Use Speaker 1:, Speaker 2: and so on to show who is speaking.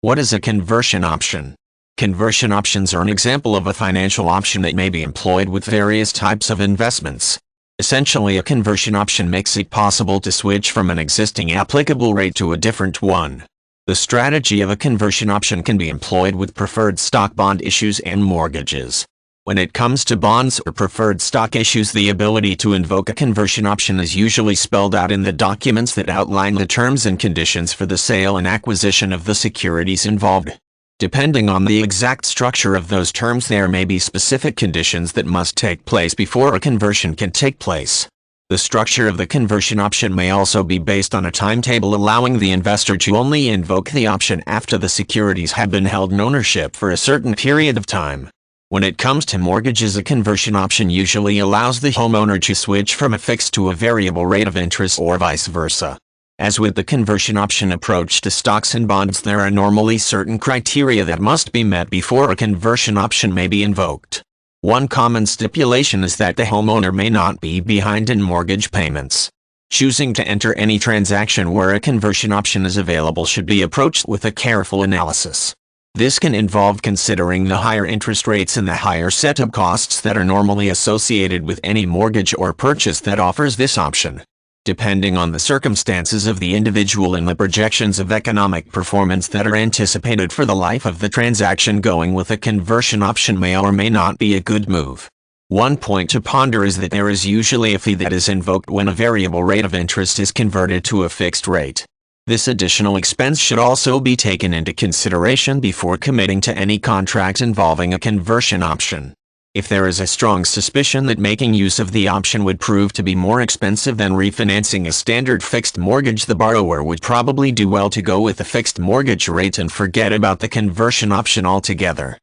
Speaker 1: What is a conversion option? Conversion options are an example of a financial option that may be employed with various types of investments. Essentially, a conversion option makes it possible to switch from an existing applicable rate to a different one. The strategy of a conversion option can be employed with preferred stock bond issues and mortgages. When it comes to bonds or preferred stock issues, the ability to invoke a conversion option is usually spelled out in the documents that outline the terms and conditions for the sale and acquisition of the securities involved. Depending on the exact structure of those terms, there may be specific conditions that must take place before a conversion can take place. The structure of the conversion option may also be based on a timetable allowing the investor to only invoke the option after the securities have been held in ownership for a certain period of time. When it comes to mortgages, a conversion option usually allows the homeowner to switch from a fixed to a variable rate of interest or vice versa. As with the conversion option approach to stocks and bonds, there are normally certain criteria that must be met before a conversion option may be invoked. One common stipulation is that the homeowner may not be behind in mortgage payments. Choosing to enter any transaction where a conversion option is available should be approached with a careful analysis. This can involve considering the higher interest rates and the higher setup costs that are normally associated with any mortgage or purchase that offers this option. Depending on the circumstances of the individual and the projections of economic performance that are anticipated for the life of the transaction, going with a conversion option may or may not be a good move. One point to ponder is that there is usually a fee that is invoked when a variable rate of interest is converted to a fixed rate. This additional expense should also be taken into consideration before committing to any contract involving a conversion option. If there is a strong suspicion that making use of the option would prove to be more expensive than refinancing a standard fixed mortgage, the borrower would probably do well to go with a fixed mortgage rate and forget about the conversion option altogether.